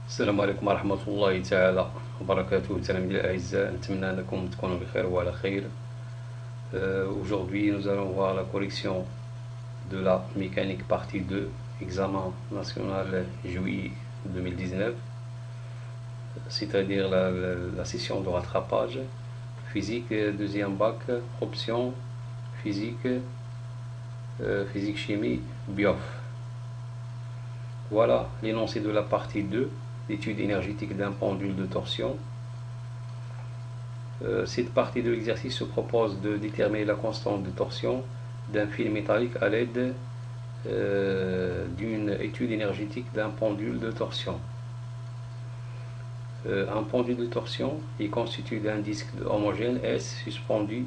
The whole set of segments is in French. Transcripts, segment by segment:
السلام عليكم ورحمة الله تعالى وبركاته. تلاميذي الأعزاء، نتمنى أنكم تكونوا بخير وعلى خير. Aujourd'hui, nous allons voir la correction de la mécanique partie 2, examen national juillet 2019, c'est-à-dire la session de rattrapage, physique, deuxième bac, option, physique, physique-chimie, BIOF. Voilà l'énoncé de la partie 2, l'étude énergétique d'un pendule de torsion. Cette partie de l'exercice se propose de déterminer la constante de torsion d'un fil métallique à l'aide d'une étude énergétique d'un pendule de torsion. Un pendule de torsion est constitué d'un disque homogène S suspendu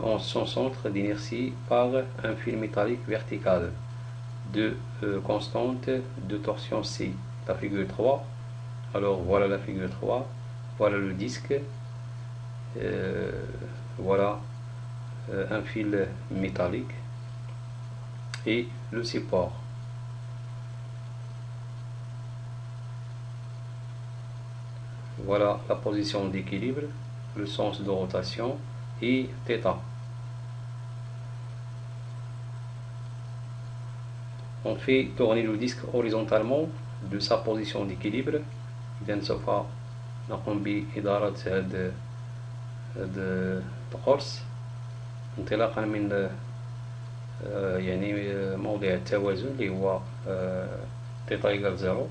en son centre d'inertie par un fil métallique vertical de constante de torsion C. La figure 3. Alors voilà la figure 3, voilà le disque, voilà un fil métallique et le support. Voilà la position d'équilibre, le sens de rotation et θ. On fait tourner le disque horizontalement de sa position d'équilibre. إذا سوف نقوم بإدارة هذا القرص انطلاقا من يعني موضع التوازن اللي هو θ égale 0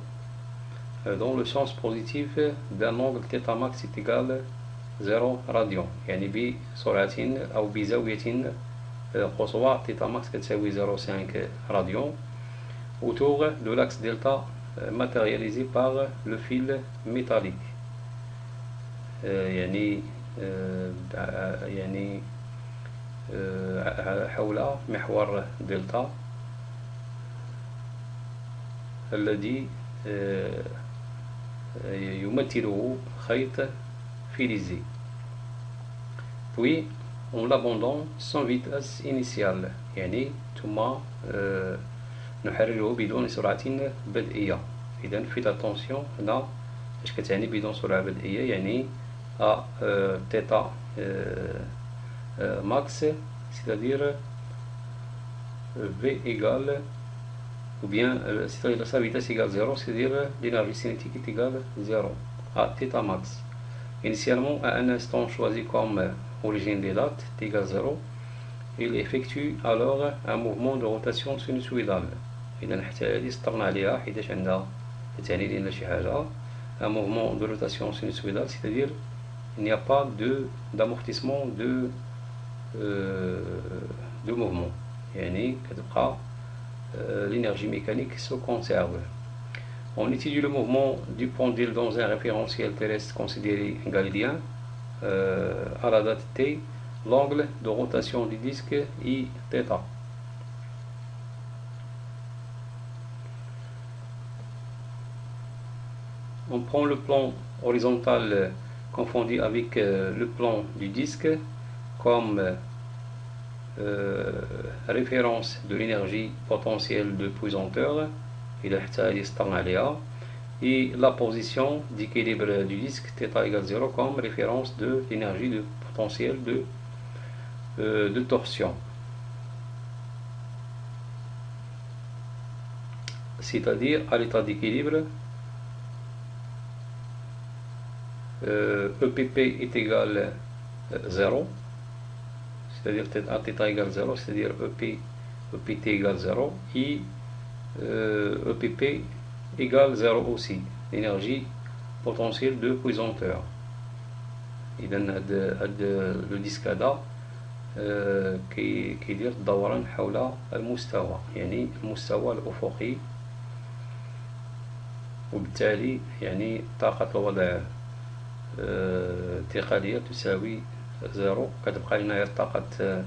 dans le sens positif d'un angle θ max est égal 0 radian، يعني بسرعة أو بزاوية قصوى θ max كتساوي 0,5 radian autour de l'axe delta matérialisé par le fil métallique. يعني حول محور دلتا الذي يمثله خيط فلزي. Puis on l'abandonne sans vitesse initiale، يعني ثم نحرره بدون سرعة بدئية. إذا faites attention هنا اش كتعني بدون سرعة بدئية، يعني à θ max, c'est-à-dire V égale, ou bien c'est-à-dire sa vitesse égale 0, c'est-à-dire l'énergie cinétique est égale 0 à θ max. Initialement, à un instant choisi comme origine des dates, t égale 0, il effectue alors un mouvement de rotation sinusoïdale. إذا حتى هذه استغنى عليها حيتاش عندها تعني لنا شي حاجة. Un mouvement de rotation sinusoïdale, c'est-à-dire il n'y a pas d'amortissement de mouvement، يعني كتبقى l'énergie mécanique se conserve. On étudie le mouvement du pendule dans un référentiel terrestre considéré galiléen. À la date T, l'angle de rotation du disque est θ. On prend le plan horizontal confondu avec le plan du disque comme référence de l'énergie potentielle de pesanteur et la position d'équilibre du disque θ égale 0 comme référence de l'énergie de potentielle de torsion. C'est-à-dire à l'état d'équilibre, EPP est égal 0, c'est-à-dire à θ égale 0, c'est-à-dire EPT égale 0 et EPP égale 0 aussi, l'énergie potentielle de pesanteur. إذا le disque هذا كيدير دوران حول المستوى، يعني المستوى الأفقي، وبالتالي يعني طاقة الوضع انتقالية تساوي 0. كتبقى لنا غير طاقة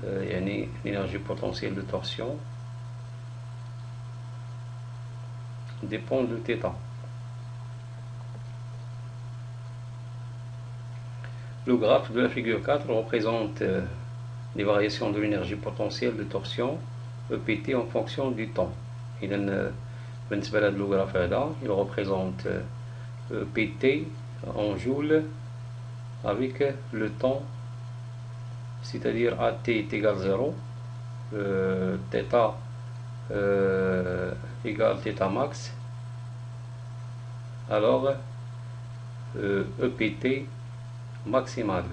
يعني l'énergie potentielle de torsion dépend de θ. Le graphe de la figure 4 représente les variations de l'énergie potentielle de torsion EPT en fonction du temps. إذا بالنسبة لهذا اللوغراف هذا il représente PT en joule avec le temps, c'est-à-dire AT est égal 0, θ égale θ max, alors EPT maximal.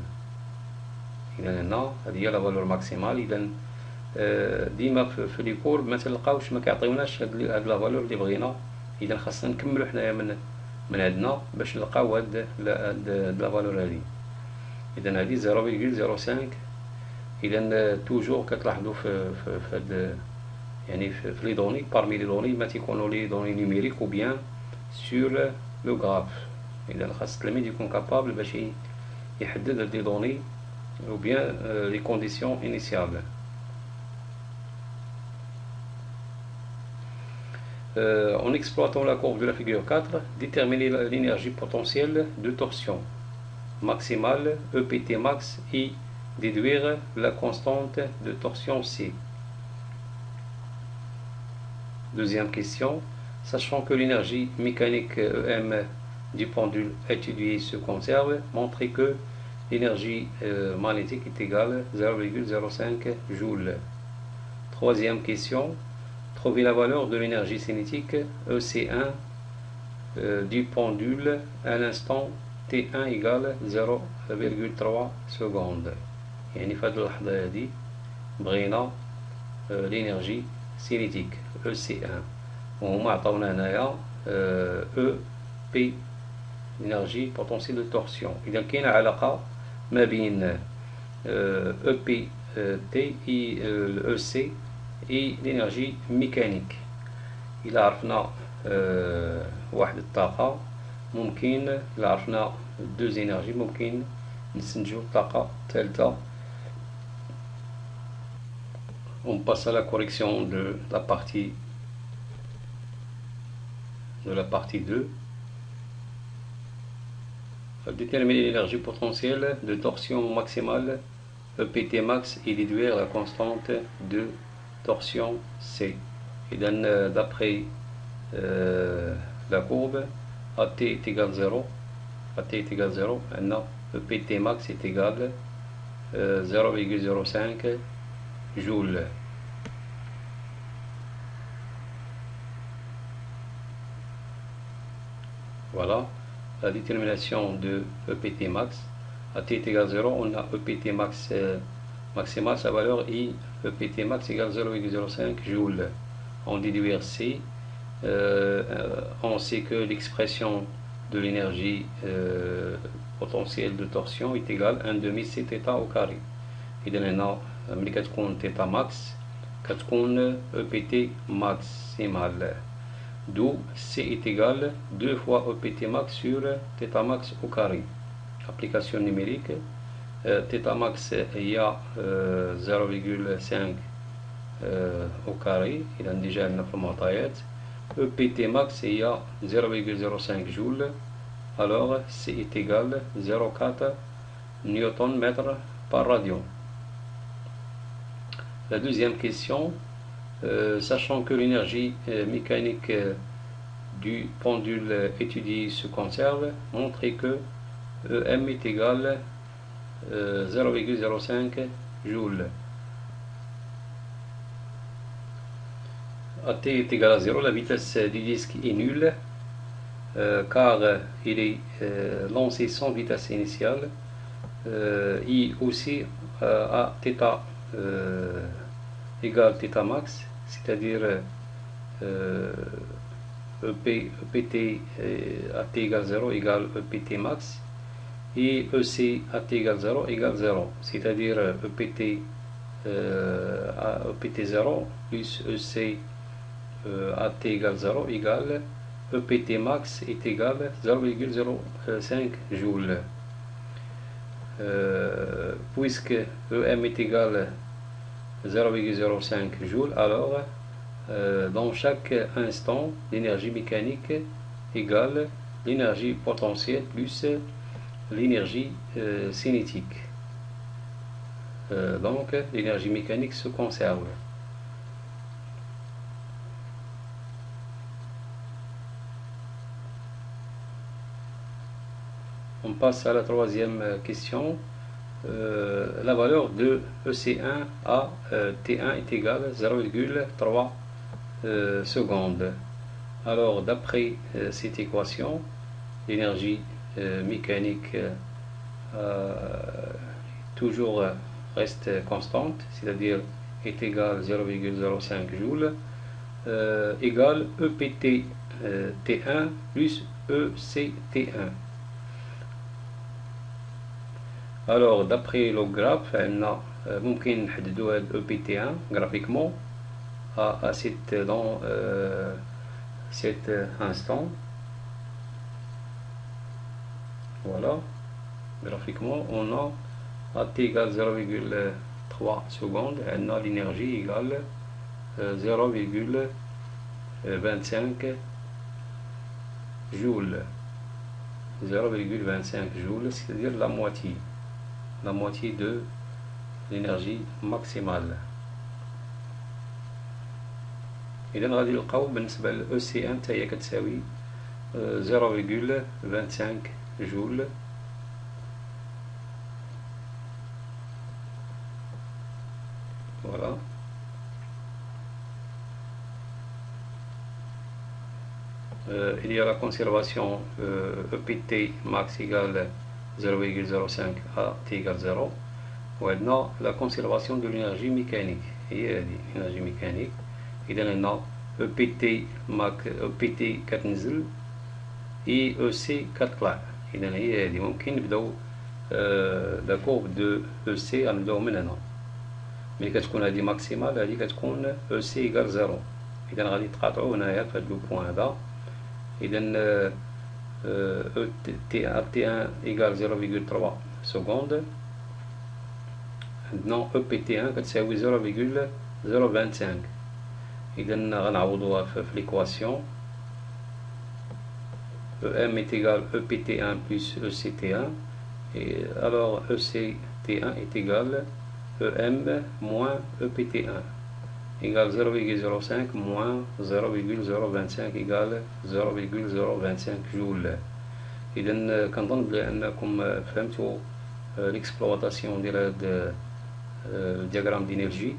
إذا هنا هذه هي لا فالور ماكسيمال. إذا ديما في لي كور ما تلقاوش ما كيعطيوناش هاد لا فالور اللي بغينا. إذا خاصنا نكملو حنايا من عندنا باش نلقاو هاد لا فالور هادي. إذا هادي 0.05. إذا توجور كتلاحظوا في هاد يعني في لي دوني بارمي لي دوني ما تيكونوا لي دوني نيميريك او بيان سور لو غراف. إذا خاص التلميذ يكون كابابل باش يحدد هاد لي دوني ou bien les conditions initiales. En exploitant la courbe de la figure 4, déterminer l'énergie potentielle de torsion maximale EPT max et déduire la constante de torsion C. Deuxième question, sachant que l'énergie mécanique EM du pendule étudié se conserve, montrez que l'énergie magnétique est égale à 0,05 joules. Troisième question, trouvez la valeur de l'énergie cinétique EC1 du pendule à l'instant T1 égale 0,3 secondes. يعني في هذه اللحظة هذه بغينا l'énergie cinétique EC1 وهما عطاونا هنايا EP l'énergie potentielle de torsion. إذا كاينة علاقة ما بين EPT et EC et l'énergie mécanique. إلا عرفنا واحد الطاقة ممكن إلا عرفنا deux énergies ممكن نستنتجو الطاقة الثالثة. On passe à la correction de la partie 2. Déterminer l'énergie potentielle de torsion maximale EPT max et déduire la constante de torsion C. Et d'après la courbe, AT est égal 0. AT est égal 0. Maintenant, EPT max est égal 0,05 joules. Voilà la détermination de EPT max. AT est égal 0, on a EPT max maximal, sa valeur est EPT max égale 0,05 joules. On déduit C, on sait que l'expression de l'énergie potentielle de torsion est égale à 1/2 C θ au carré. إذا هنا ملي كتكون θ max كتكون EPT maximal. D'où C est égal 2 fois EPT max sur θ max au carré. Application numérique, θ max il y a 0,5 au carré. Il a déjà une معطيات. EPT max il y a 0,05 joules. Alors C est égal 0,4 Nm par radian. La deuxième question, sachant que l'énergie mécanique du pendule étudié se conserve, montrez que EM est égal 0,05 joules. AT est égal à 0, la vitesse du disque est nulle car il est lancé sans vitesse initiale et aussi à θ égale θ max, c'est-à-dire EPT à t égale 0 égale EPT max et EC à t égale 0 égale 0, c'est-à-dire EPT à EPT 0 plus EC à t égale 0 égale EPT max est égal 0,05 joules. Puisque EM est égal 0,05 joules, alors dans chaque instant l'énergie mécanique égale l'énergie potentielle plus l'énergie cinétique. Donc l'énergie mécanique se conserve. On passe à la troisième question. La valeur de EC1 à T1 est égale à 0,3 secondes. Alors, d'après cette équation, l'énergie mécanique toujours reste constante, c'est-à-dire est égale à 0,05 joules, égale EPT T1 plus ECT1. Alors, d'après le graphe, ممكن نحددو هاد EPT1 graphiquement dans cet instant. Voilà, graphiquement, on a à t égale 0,3 secondes, on a l'énergie égale 0,25 joules. 0,25 joules, c'est-à-dire la moitié de l'énergie maximale. إذا غادي نلقاو بالنسبة ل EC1 حتى هي كتساوي 0,25 جول. Voilà. Il y a la conservation EPT max égale 0,05 à T égale 0. وعندنا la conservation de l'énergie mécanique هي هذه l'énergie mécanique. إذا عندنا EPT max EPT كتنزل et EC كتطلع. إذا هي هذه ممكن نبداو la courbe de EC غنبداو من هنا. ملي كتكون هذه ماكسيمال هذه كتكون EC égale 0. إذا غادي تقاطعوا هنايا في هذا لو بوان هذا. إذا T1 égale 0,3 secondes. عندنا EPT1 كتساوي 0,025. إذا غنعوضوها في l'équation. EM est égal EPT1 plus ECT1. Et alors ECT1 est égal EM moins EPT1 égale 0,05 moins 0,025 égale 0,025 جول. إذا كنظن بلي أنكم فهمتوا l'exploitation ديال هاد الدياغرام دينيرجي.